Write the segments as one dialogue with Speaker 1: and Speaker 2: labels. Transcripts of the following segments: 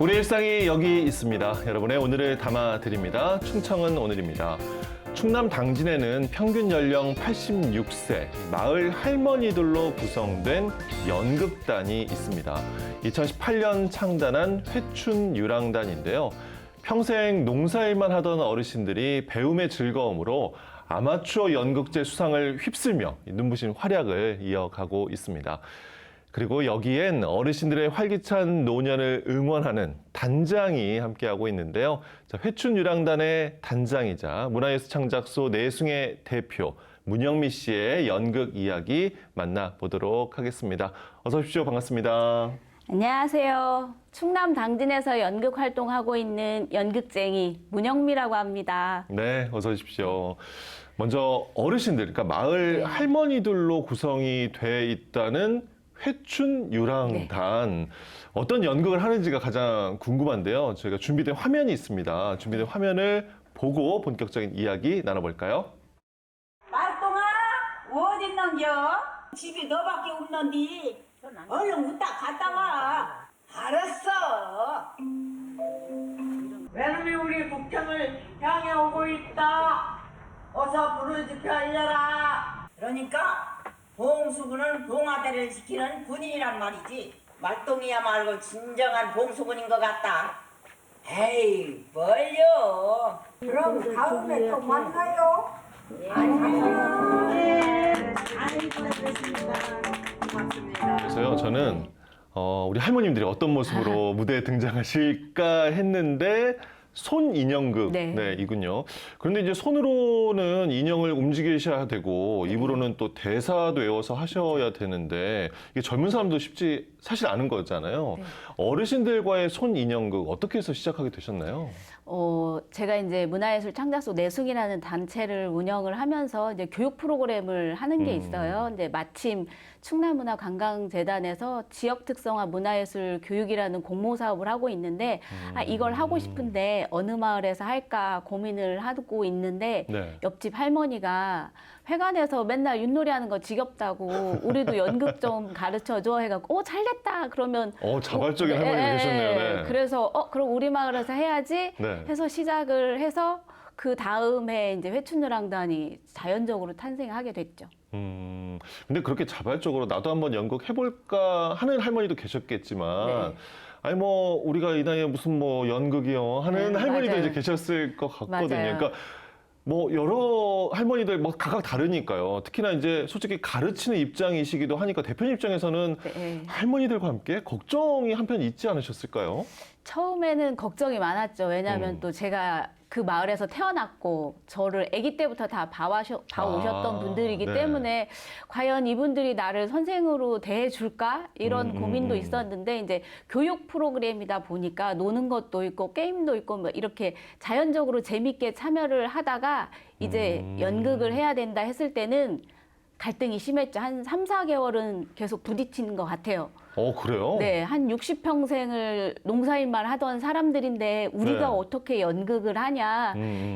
Speaker 1: 우리 일상이 여기 있습니다. 여러분의 오늘을 담아드립니다. 충청은 오늘입니다. 충남 당진에는 평균 연령 86세 마을 할머니들로 구성된 연극단이 있습니다. 2018년 창단한 회춘유랑단인데요. 평생 농사일만 하던 어르신들이 배움의 즐거움으로 아마추어 연극제 수상을 휩쓸며 눈부신 활약을 이어가고 있습니다. 그리고 여기엔 어르신들의 활기찬 노년을 응원하는 단장이 함께하고 있는데요. 자, 회춘유랑단의 단장이자 문화예술 창작소 내숭의 대표 문영미 씨의 연극 이야기 만나보도록 하겠습니다. 어서 오십시오. 반갑습니다.
Speaker 2: 안녕하세요. 충남 당진에서 연극 활동하고 있는 연극쟁이 문영미라고 합니다.
Speaker 1: 네, 어서 오십시오. 먼저 어르신들, 그러니까 마을 할머니들로 구성이 돼 있다는 회춘유랑단. 어떤 연극을 하는지가 가장 궁금한데요. 저희가 준비된 화면이 있습니다. 준비된 화면을 보고 본격적인 이야기 나눠볼까요?
Speaker 3: 말똥아 어딨는겨? 집이 너밖에 없는디 얼른 웃다 갔다 와. 알았어. 외놈이 우리 국경을 향해 오고 있다. 어서 불을 지펴 알려라. 그러니까 봉수군은 봉화대를 지키는 군인이란 말이지. 말똥이야 말고 진정한 봉수군인 것 같다. 에이 뭘요. 그럼 다음에 또 만나요. 안녕.
Speaker 1: 그래서요, 저는 우리 할머님들이 어떤 모습으로 무대에 등장하실까 했는데 손인형극 이군요. 그런데 이제 손으로는 인형을 움직이셔야 되고 입으로는 또 대사도 외워서 하셔야 되는데 이게 젊은 사람도 쉽지 사실 않은 거잖아요. 어르신들과의 손인형극 어떻게 해서 시작하게 되셨나요?
Speaker 2: 제가 이제 문화예술 창작소 내숭이라는 단체를 운영을 하면서 이제 교육 프로그램을 하는 게 있어요. 이제 마침 충남문화관광재단에서 지역 특성화 문화예술 교육이라는 공모 사업을 하고 있는데 이걸 하고 싶은데 어느 마을에서 할까 고민을 하고 있는데 옆집 할머니가 회관에서 맨날 윷놀이 하는 거 지겹다고 우리도 연극 좀 가르쳐줘 해갖고 잘됐다 그러면
Speaker 1: 자발적인 할머니가 계셨네요. 네.
Speaker 2: 그래서 그럼 우리 마을에서 해야지 해서 시작을 해서 그 다음에 이제 회춘유랑단이 자연적으로 탄생하게 됐죠.
Speaker 1: 근데 그렇게 자발적으로 나도 한번 연극 해볼까 하는 할머니도 계셨겠지만 아니 뭐 우리가 이 나이에 무슨 뭐 연극이요 하는 할머니도
Speaker 2: 맞아요.
Speaker 1: 이제 계셨을 것 같거든요.
Speaker 2: 맞아요.
Speaker 1: 그러니까 뭐 여러 할머니들 뭐 각각 다르니까요. 특히나 이제 솔직히 가르치는 입장이시기도 하니까 대표님 입장에서는 할머니들과 함께 걱정이 한편 있지 않으셨을까요?
Speaker 2: 처음에는 걱정이 많았죠. 왜냐하면 또 제가 그 마을에서 태어났고 저를 아기 때부터 다 봐오셨던 분들이기 때문에 과연 이분들이 나를 선생으로 대해줄까? 이런 고민도 있었는데 이제 교육 프로그램이다 보니까 노는 것도 있고 게임도 있고 뭐 이렇게 자연적으로 재밌게 참여를 하다가 이제 연극을 해야 된다 했을 때는 갈등이 심했죠. 한 3, 4개월은 계속 부딪히는 것 같아요.
Speaker 1: 그래요?
Speaker 2: 네, 한 60평생을 농사일만 하던 사람들인데 우리가 어떻게 연극을 하냐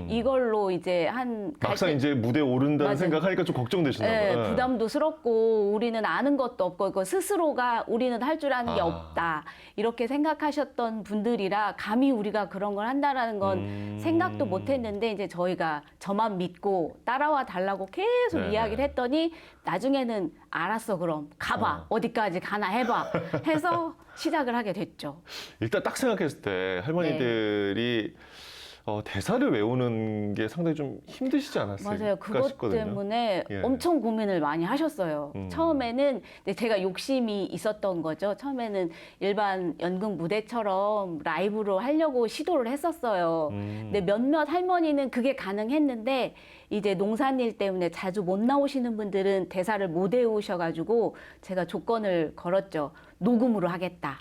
Speaker 2: 이걸로 이제
Speaker 1: 막상 이제 무대에 오른다는 생각하니까 좀 걱정되시나 봐요.
Speaker 2: 부담도 스럽고 우리는 아는 것도 없고 그 스스로가 우리는 할 줄 아는 게 없다 이렇게 생각하셨던 분들이라 감히 우리가 그런 걸 한다라는 건 생각도 못했는데 이제 저희가 저만 믿고 따라와 달라고 계속 이야기를 했더니 나중에는 알았어 그럼 가봐 어디까지 가나 해봐 해서 시작을 하게 됐죠.
Speaker 1: 일단 딱 생각했을 때 할머니들이 대사를 외우는 게 상당히 좀 힘드시지 않았을까
Speaker 2: 맞아요. 그것
Speaker 1: 싶거든요.
Speaker 2: 때문에 엄청 고민을 많이 하셨어요. 처음에는 제가 욕심이 있었던 거죠. 처음에는 일반 연극 무대처럼 라이브로 하려고 시도를 했었어요. 근데 몇몇 할머니는 그게 가능했는데 이제 농산일 때문에 자주 못 나오시는 분들은 대사를 못 외우셔가지고 제가 조건을 걸었죠. 녹음으로 하겠다.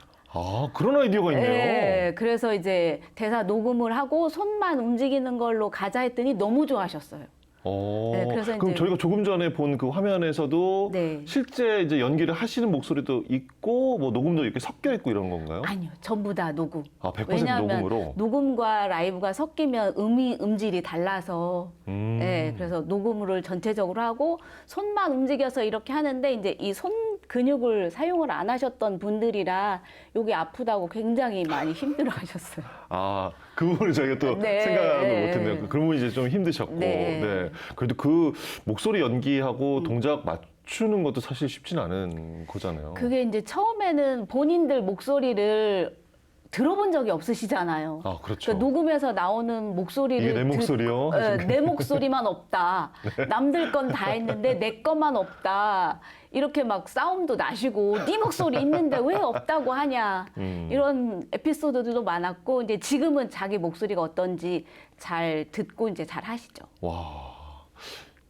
Speaker 1: 그런 아이디어가 있네요.
Speaker 2: 네, 그래서 이제 대사 녹음을 하고 손만 움직이는 걸로 가자 했더니 너무 좋아하셨어요. 그래서
Speaker 1: 그럼
Speaker 2: 이제
Speaker 1: 저희가 조금 전에 본 그 화면에서도 실제 이제 연기를 하시는 목소리도 있고 뭐 녹음도 이렇게 섞여 있고 이런 건가요?
Speaker 2: 아니요, 전부 다 녹음.
Speaker 1: 100%
Speaker 2: 왜냐하면
Speaker 1: 녹음으로?
Speaker 2: 녹음과 라이브가 섞이면 음질이 달라서 그래서 녹음을 전체적으로 하고 손만 움직여서 이렇게 하는데 이제 이 손 근육을 사용을 안 하셨던 분들이라 여기 아프다고 굉장히 많이 힘들어하셨어요.
Speaker 1: 아, 그 부분을 저희가 또
Speaker 2: 네.
Speaker 1: 생각을 못했네요. 그런 부분이 이제 좀 힘드셨고.
Speaker 2: 네.
Speaker 1: 네. 그래도 그 목소리 연기하고 동작 맞추는 것도 사실 쉽진 않은 거잖아요.
Speaker 2: 그게 이제 처음에는 본인들 목소리를 들어본 적이 없으시잖아요.
Speaker 1: 아, 그렇죠.
Speaker 2: 그러니까 녹음에서 나오는 목소리를
Speaker 1: 이게 내 목소리요?
Speaker 2: 내 목소리만 없다. 남들 건 다 했는데 내 것만 없다. 이렇게 막 싸움도 나시고 네 목소리 있는데 왜 없다고 하냐. 이런 에피소드들도 많았고 이제 지금은 자기 목소리가 어떤지 잘 듣고 이제 잘 하시죠.
Speaker 1: 와.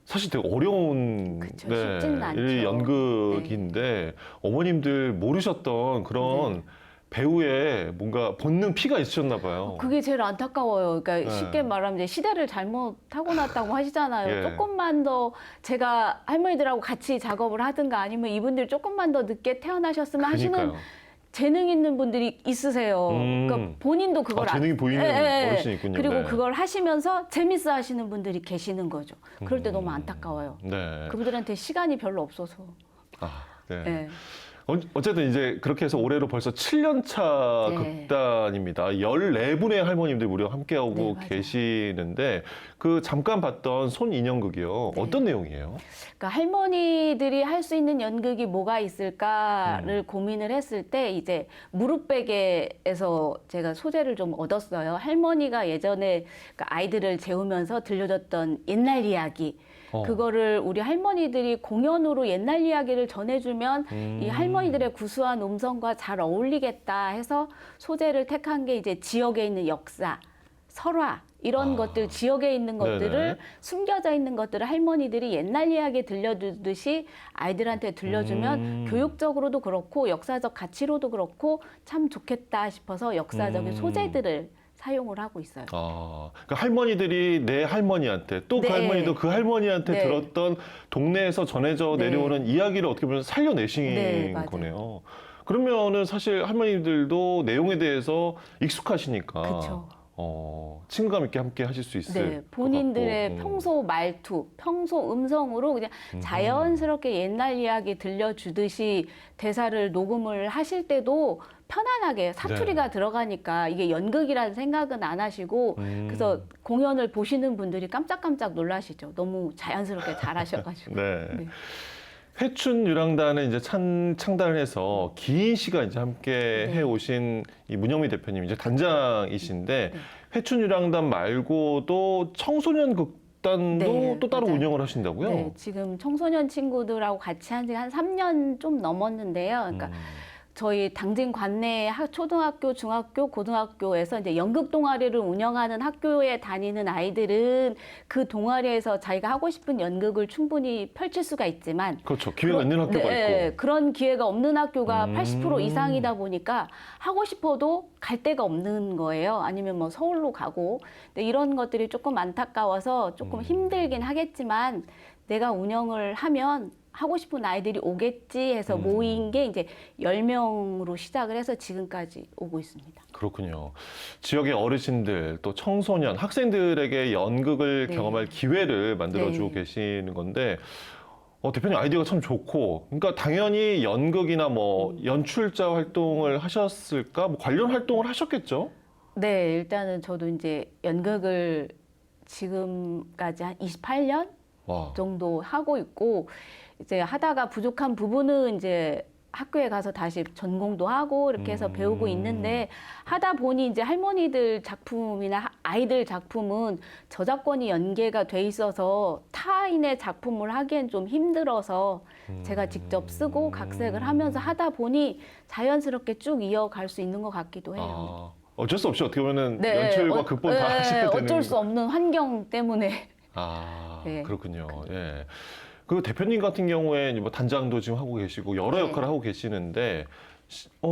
Speaker 1: 사실 되게 어려운
Speaker 2: 그쵸, 쉽지는 않죠.
Speaker 1: 연극인데 어머님들 모르셨던 그런 배우의 뭔가 본능 피가 있으셨나 봐요.
Speaker 2: 그게 제일 안타까워요. 그러니까
Speaker 1: 네.
Speaker 2: 쉽게 말하면 이제 시대를 잘못 타고났다고 하시잖아요.
Speaker 1: 예.
Speaker 2: 조금만 더 제가 할머니들하고 같이 작업을 하든가 아니면 이분들 조금만 더 늦게 태어나셨으면 하시는
Speaker 1: 그러니까요.
Speaker 2: 재능 있는 분들이 있으세요. 그러니까 본인도 그걸
Speaker 1: 재능이 보이는 어르신이 있군요.
Speaker 2: 그리고
Speaker 1: 네.
Speaker 2: 그걸 하시면서 재밌어 하시는 분들이 계시는 거죠. 그럴 때 너무 안타까워요.
Speaker 1: 네.
Speaker 2: 그분들한테 시간이 별로 없어서.
Speaker 1: 아, 네.
Speaker 2: 네.
Speaker 1: 어쨌든 이제 그렇게 해서 올해로 벌써 7년 차
Speaker 2: 네.
Speaker 1: 극단입니다. 14분의 할머님들 무려 함께하고
Speaker 2: 네, 맞아요.
Speaker 1: 계시는데 그 잠깐 봤던 손인형극이요.
Speaker 2: 네.
Speaker 1: 어떤 내용이에요?
Speaker 2: 그러니까 할머니들이 할 수 있는 연극이 뭐가 있을까를 고민을 했을 때 이제 무릎베개에서 제가 소재를 좀 얻었어요. 할머니가 예전에 그러니까 아이들을 재우면서 들려줬던 옛날 이야기. 그거를 우리 할머니들이 공연으로 옛날 이야기를 전해주면 이 할머니들의 구수한 음성과 잘 어울리겠다 해서 소재를 택한 게 이제 지역에 있는 역사, 설화 이런 것들 지역에 있는 것들을
Speaker 1: 네네.
Speaker 2: 숨겨져 있는 것들을 할머니들이 옛날 이야기 들려주듯이 아이들한테 들려주면 교육적으로도 그렇고 역사적 가치로도 그렇고 참 좋겠다 싶어서 역사적인 소재들을 사용을 하고 있어요.
Speaker 1: 아, 그러니까 할머니들이 내 할머니한테 또 그
Speaker 2: 네.
Speaker 1: 할머니도 그 할머니한테
Speaker 2: 네.
Speaker 1: 들었던 동네에서 전해져
Speaker 2: 네.
Speaker 1: 내려오는 이야기를 어떻게 보면 살려내신
Speaker 2: 네, 맞아요.
Speaker 1: 거네요. 그러면은 사실 할머니들도 내용에 대해서 익숙하시니까
Speaker 2: 그쵸.
Speaker 1: 친근감 있게 함께 하실 수 있을
Speaker 2: 네,
Speaker 1: 것
Speaker 2: 본인들의
Speaker 1: 같고.
Speaker 2: 평소 말투, 평소 음성으로 그냥 자연스럽게 옛날 이야기 들려주듯이 대사를 녹음을 하실 때도 편안하게 사투리가
Speaker 1: 네.
Speaker 2: 들어가니까 이게 연극이라는 생각은 안 하시고 그래서 공연을 보시는 분들이 깜짝깜짝 놀라시죠. 너무 자연스럽게 잘하셔가지고.
Speaker 1: 네.
Speaker 2: 네.
Speaker 1: 회춘 유랑단을 이제 창단을 해서 긴 시간 이제 함께
Speaker 2: 네.
Speaker 1: 해 오신 이 문영미 대표님 이제 단장이신데
Speaker 2: 네.
Speaker 1: 회춘 유랑단 말고도 청소년 극단도
Speaker 2: 네,
Speaker 1: 또 따로
Speaker 2: 맞아요.
Speaker 1: 운영을 하신다고요?
Speaker 2: 네, 지금 청소년 친구들하고 같이 한 지 한 3년 좀 넘었는데요. 그러니까 저희 당진 관내 초등학교, 중학교, 고등학교에서 이제 연극 동아리를 운영하는 학교에 다니는 아이들은 그 동아리에서 자기가 하고 싶은 연극을 충분히 펼칠 수가 있지만
Speaker 1: 그렇죠. 기회가 있는 학교가
Speaker 2: 네,
Speaker 1: 있고.
Speaker 2: 그런 기회가 없는 학교가 80% 이상이다 보니까 하고 싶어도 갈 데가 없는 거예요. 아니면 뭐 서울로 가고. 근데 이런 것들이 조금 안타까워서 조금 힘들긴 하겠지만 내가 운영을 하면 하고 싶은 아이들이 오겠지 해서 모인 게 이제 10명으로 시작을 해서 지금까지 오고 있습니다.
Speaker 1: 그렇군요. 지역의 어르신들 또 청소년, 학생들에게 연극을
Speaker 2: 네.
Speaker 1: 경험할 기회를 만들어주고
Speaker 2: 네.
Speaker 1: 계시는 건데 대표님 아이디어가 참 좋고 그러니까 당연히 연극이나 뭐 연출자 활동을 하셨을까? 뭐 관련 활동을 하셨겠죠?
Speaker 2: 네, 일단은 저도 이제 연극을 지금까지 한 28년
Speaker 1: 와.
Speaker 2: 정도 하고 있고 이제 하다가 부족한 부분은 이제 학교에 가서 다시 전공도 하고 이렇게 해서 배우고 있는데 하다 보니 이제 할머니들 작품이나 아이들 작품은 저작권이 연계가 돼 있어서 타인의 작품을 하기엔 좀 힘들어서 제가 직접 쓰고 각색을 하면서 하다 보니 자연스럽게 쭉 이어갈 수 있는 것 같기도 해요.
Speaker 1: 어쩔 수 없이 어떻게 보면은
Speaker 2: 네,
Speaker 1: 연출과 극본 다 하시게 되는
Speaker 2: 어쩔 수 없는 환경 때문에. 네.
Speaker 1: 그렇군요. 예. 그 대표님 같은 경우에 뭐 단장도 지금 하고 계시고 여러
Speaker 2: 네.
Speaker 1: 역할을 하고 계시는데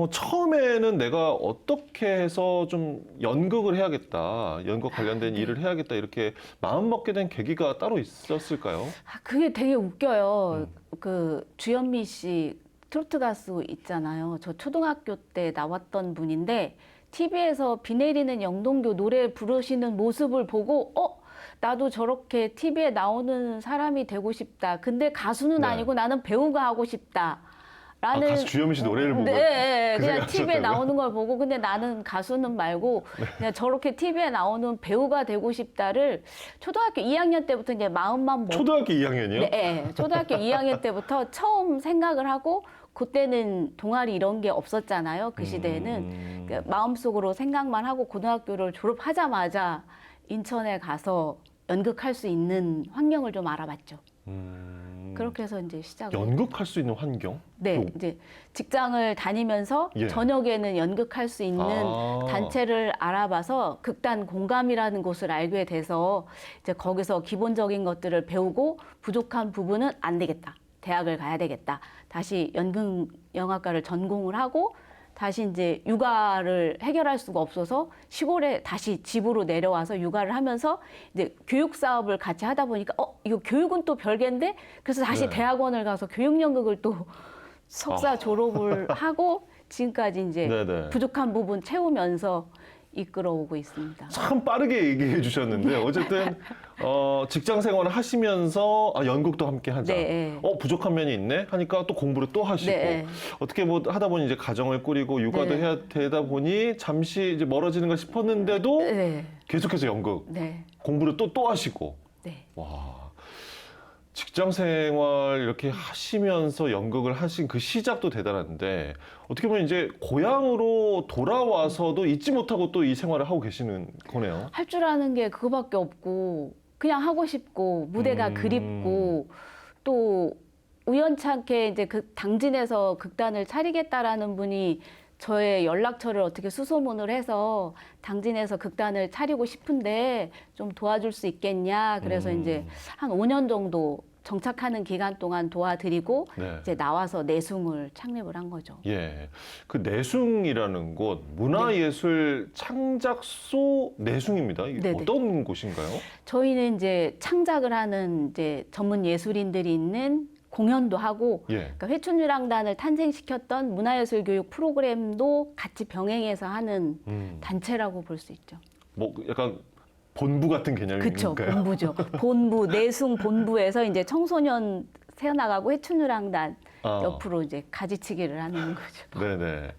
Speaker 1: 처음에는 내가 어떻게 해서 좀 연극을 해야겠다, 연극 관련된
Speaker 2: 네.
Speaker 1: 일을 해야겠다 이렇게 마음 먹게 된 계기가 따로 있었을까요?
Speaker 2: 그게 되게 웃겨요. 그 주현미 씨 트로트 가수 있잖아요. 저 초등학교 때 나왔던 분인데 TV에서 비 내리는 영동교 노래 부르시는 모습을 보고 나도 저렇게 TV에 나오는 사람이 되고 싶다. 근데 가수는
Speaker 1: 네.
Speaker 2: 아니고 나는 배우가 하고 싶다. 라는
Speaker 1: 가수 주현미 씨 노래를 보고
Speaker 2: 네,
Speaker 1: 그
Speaker 2: 그냥
Speaker 1: 생각
Speaker 2: TV에
Speaker 1: 하셨다고요?
Speaker 2: 나오는 걸 보고 근데 나는 가수는 말고 그냥 저렇게 TV에 나오는 배우가 되고 싶다를 초등학교 2학년 때부터 이제 마음만 먹고
Speaker 1: 초등학교 2학년이요?
Speaker 2: 네, 초등학교 2학년 때부터 처음 생각을 하고 그때는 동아리 이런 게 없었잖아요. 그 시대에는 그러니까 마음속으로 생각만 하고 고등학교를 졸업하자마자 인천에 가서 연극할 수 있는 환경을 좀 알아봤죠. 그렇게 해서 이제 시작을.
Speaker 1: 연극할 수 있는 환경?
Speaker 2: 네,
Speaker 1: 그-
Speaker 2: 이제 직장을 다니면서
Speaker 1: 예.
Speaker 2: 저녁에는 연극할 수 있는
Speaker 1: 아.
Speaker 2: 단체를 알아봐서 극단 공감이라는 곳을 알게 돼서 이제 거기서 기본적인 것들을 배우고 부족한 부분은 안 되겠다. 대학을 가야 되겠다. 다시 연극 영화과를 전공을 하고 다시 이제 육아를 해결할 수가 없어서 시골에 다시 집으로 내려와서 육아를 하면서 이제 교육 사업을 같이 하다 보니까 이거 교육은 또 별개인데 그래서 다시
Speaker 1: 네.
Speaker 2: 대학원을 가서 교육 연극을 또 석사 졸업을 하고 지금까지 이제
Speaker 1: 네네.
Speaker 2: 부족한 부분 채우면서 이끌어오고 있습니다.
Speaker 1: 참 빠르게 얘기해 주셨는데 어쨌든 직장 생활을 하시면서 연극도 함께 하자.
Speaker 2: 네.
Speaker 1: 부족한 면이 있네 하니까 또 공부를 또 하시고
Speaker 2: 네.
Speaker 1: 어떻게 뭐 하다 보니 이제 가정을 꾸리고 육아도
Speaker 2: 네.
Speaker 1: 해야 되다 보니 잠시 이제 멀어지는가 싶었는데도
Speaker 2: 네,
Speaker 1: 계속해서 연극
Speaker 2: 네,
Speaker 1: 공부를 또 하시고
Speaker 2: 네.
Speaker 1: 와. 직장 생활 이렇게 하시면서 연극을 하신 그 시작도 대단한데 어떻게 보면 이제 고향으로 돌아와서도 잊지 못하고 또 이 생활을 하고 계시는 거네요.
Speaker 2: 할 줄 아는 게 그거밖에 없고 그냥 하고 싶고 무대가 그립고 또 우연찮게 이제 그 당진에서 극단을 차리겠다라는 분이 저의 연락처를 어떻게 수소문을 해서 당진에서 극단을 차리고 싶은데 좀 도와줄 수 있겠냐. 그래서 이제 한 5년 정도 정착하는 기간 동안 도와드리고
Speaker 1: 네.
Speaker 2: 이제 나와서 내숭을 창립을 한 거죠.
Speaker 1: 예. 그 내숭이라는 곳 문화예술 창작소 내숭입니다. 이게
Speaker 2: 네네.
Speaker 1: 어떤 곳인가요?
Speaker 2: 저희는 이제 창작을 하는 이제 전문 예술인들이 있는 공연도 하고
Speaker 1: 예.
Speaker 2: 그러니까 회춘유랑단을 탄생시켰던 문화예술 교육 프로그램도 같이 병행해서 하는 단체라고 볼 수 있죠.
Speaker 1: 뭐 약간 본부 같은
Speaker 2: 그렇죠.
Speaker 1: 개념인가요?
Speaker 2: 본부죠. 본부, 내숭 본부에서 이제 청소년 새어나가고 회춘유랑단 옆으로 이제 가지치기를 하는 거죠.
Speaker 1: 네네.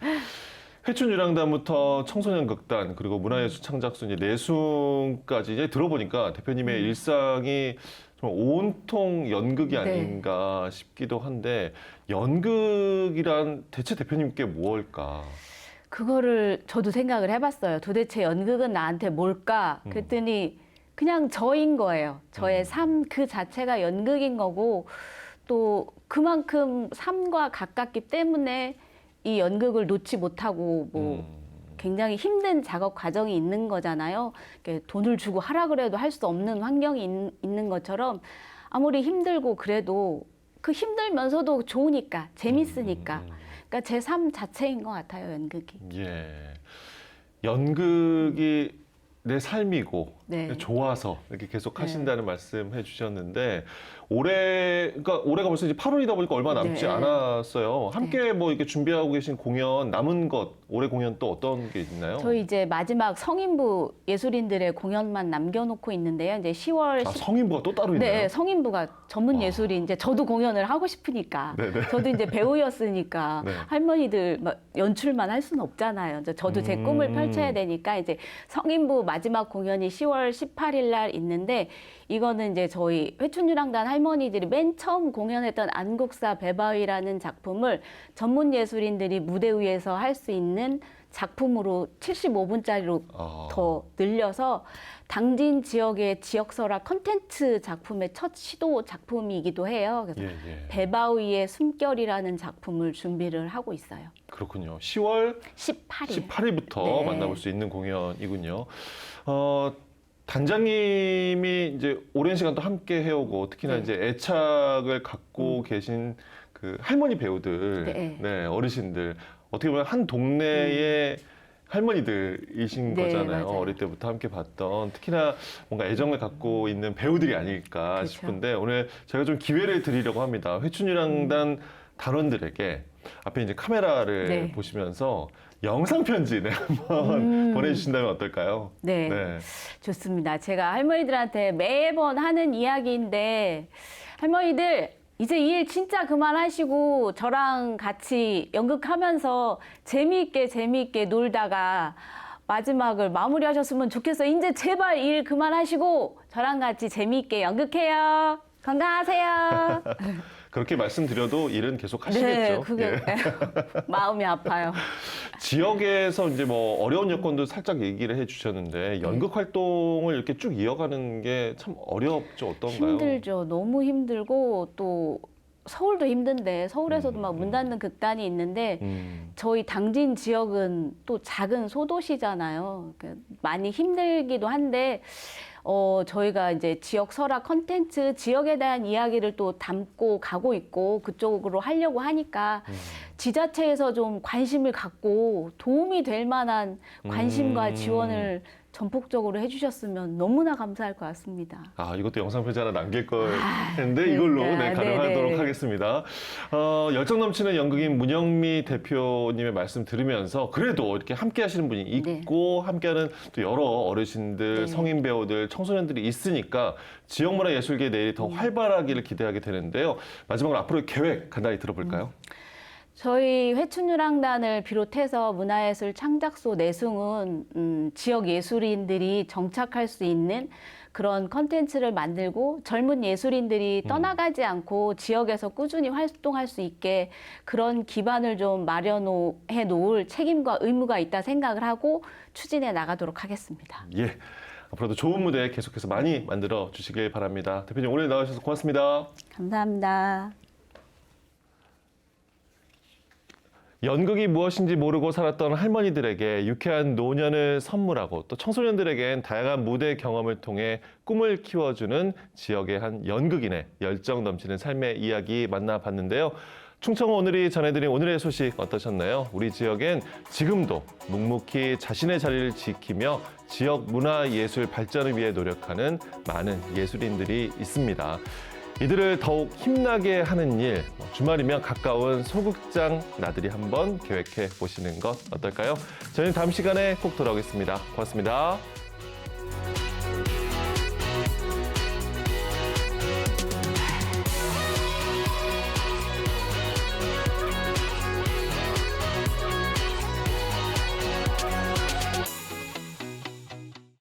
Speaker 1: 회춘유랑단부터 청소년극단 그리고 문화예술 창작소 이제 내숭까지 이제 들어보니까 대표님의 일상이 좀 온통 연극이
Speaker 2: 네.
Speaker 1: 아닌가 싶기도 한데 연극이란 대체 대표님께 무엇일까?
Speaker 2: 그거를 저도 생각을 해봤어요. 도대체 연극은 나한테 뭘까? 그랬더니 그냥 저인 거예요. 저의 삶 그 자체가 연극인 거고 또 그만큼 삶과 가깝기 때문에 이 연극을 놓지 못하고 뭐 굉장히 힘든 작업 과정이 있는 거잖아요. 돈을 주고 하라 그래도 할 수 없는 환경이 있는 것처럼 아무리 힘들고 그래도 그 힘들면서도 좋으니까 재밌으니까 그러니까 제 삶 자체인 것 같아요, 연극이.
Speaker 1: 예. 연극이 내 삶이고
Speaker 2: 네.
Speaker 1: 좋아서 이렇게 계속 하신다는 말씀 해주셨는데 그러니까 올해가 벌써 이제 8월이다 보니까 얼마 남지
Speaker 2: 네.
Speaker 1: 않았어요. 함께 뭐 이렇게 준비하고 계신 공연 남은 것 올해 공연 또 어떤 게 있나요?
Speaker 2: 저희 이제 마지막 성인부 예술인들의 공연만 남겨놓고 있는데요. 이제 10월
Speaker 1: 성인부가 또 따로 있나요?
Speaker 2: 네, 성인부가 전문 예술인 이제 저도 공연을 하고 싶으니까
Speaker 1: 네네.
Speaker 2: 저도 이제 배우였으니까
Speaker 1: 네.
Speaker 2: 할머니들 막 연출만 할 수는 없잖아요. 이제 저도 제 꿈을 펼쳐야 되니까 이제 성인부 마지막 공연이 10월 18일 날 있는데 이거는 이제 저희 회춘유랑단 할머니들이 맨 처음 공연했던 안국사 배바위라는 작품을 전문 예술인들이 무대 위에서 할 수 있는 작품으로 75분짜리로 더 늘려서 당진 지역의 지역설화 컨텐츠 작품의 첫 시도 작품이기도 해요. 그래서 배바위의 숨결이라는 작품을 준비를 하고 있어요.
Speaker 1: 그렇군요. 10월
Speaker 2: 18일.
Speaker 1: 18일부터
Speaker 2: 네.
Speaker 1: 만나볼 수 있는 공연이군요. 단장님이 이제 오랜 시간 또 함께 해오고 특히나
Speaker 2: 네.
Speaker 1: 이제 애착을 갖고 계신 그 할머니 배우들,
Speaker 2: 네.
Speaker 1: 네, 어르신들 어떻게 보면 한 동네의 할머니들이신
Speaker 2: 네,
Speaker 1: 거잖아요.
Speaker 2: 맞아요.
Speaker 1: 어릴 때부터 함께 봤던 특히나 뭔가 애정을 갖고 있는 배우들이 아닐까
Speaker 2: 그렇죠.
Speaker 1: 싶은데 오늘 제가 좀 기회를 드리려고 합니다. 회춘유랑단 단원들에게 앞에 이제 카메라를
Speaker 2: 네.
Speaker 1: 보시면서 영상 편지 한번 보내주신다면 어떨까요?
Speaker 2: 네.
Speaker 1: 네.
Speaker 2: 좋습니다. 제가 할머니들한테 매번 하는 이야기인데 할머니들 이제 이 일 진짜 그만하시고 저랑 같이 연극하면서 재미있게 놀다가 마지막을 마무리하셨으면 좋겠어요. 이제 제발 일 그만하시고 저랑 같이 재미있게 연극해요. 건강하세요.
Speaker 1: 그렇게 말씀드려도 일은 계속 하시겠죠.
Speaker 2: 네, 그게
Speaker 1: 예.
Speaker 2: 마음이 아파요.
Speaker 1: 지역에서 이제 뭐 어려운 여건도 살짝 얘기를 해주셨는데 연극 활동을 이렇게 쭉 이어가는 게 참 어렵죠. 어떤가요?
Speaker 2: 힘들죠. 너무 힘들고 또 서울도 힘든데 서울에서도 막 문 닫는 극단이 있는데 저희 당진 지역은 또 작은 소도시잖아요. 많이 힘들기도 한데 저희가 이제 지역 설화 컨텐츠, 지역에 대한 이야기를 또 담고 가고 있고 그쪽으로 하려고 하니까 지자체에서 좀 관심을 갖고 도움이 될 만한 관심과 지원을 전폭적으로 해주셨으면 너무나 감사할 것 같습니다.
Speaker 1: 아, 이것도 영상 편지 하나 남길 걸 했는데 이걸로
Speaker 2: 그러니까.
Speaker 1: 가능하도록
Speaker 2: 네네.
Speaker 1: 하겠습니다. 열정 넘치는 연극인 문영미 대표님의 말씀 들으면서 그래도 이렇게 함께 하시는 분이 있고 함께하는 또 여러 어르신들, 성인 배우들, 청소년들이 있으니까 지역문화예술계 내일이 더 활발하기를 기대하게 되는데요. 마지막으로 앞으로의 계획 간단히 들어볼까요?
Speaker 2: 저희 회춘유랑단을 비롯해서 문화예술 창작소 내숭은 지역 예술인들이 정착할 수 있는 그런 컨텐츠를 만들고 젊은 예술인들이 떠나가지 않고 지역에서 꾸준히 활동할 수 있게 그런 기반을 좀 마련해 놓을 책임과 의무가 있다 생각을 하고 추진해 나가도록 하겠습니다.
Speaker 1: 예. 앞으로도 좋은 무대 계속해서 많이 만들어 주시길 바랍니다. 대표님 오늘 나와주셔서 고맙습니다.
Speaker 2: 감사합니다.
Speaker 1: 연극이 무엇인지 모르고 살았던 할머니들에게 유쾌한 노년을 선물하고 또 청소년들에겐 다양한 무대 경험을 통해 꿈을 키워주는 지역의 한 연극인의 열정 넘치는 삶의 이야기 만나봤는데요. 충청 오늘이 전해드린 오늘의 소식 어떠셨나요? 우리 지역엔 지금도 묵묵히 자신의 자리를 지키며 지역 문화예술 발전을 위해 노력하는 많은 예술인들이 있습니다. 이들을 더욱 힘나게 하는 일, 주말이면 가까운 소극장 나들이 한번 계획해 보시는 것 어떨까요? 저희는 다음 시간에 꼭 돌아오겠습니다. 고맙습니다.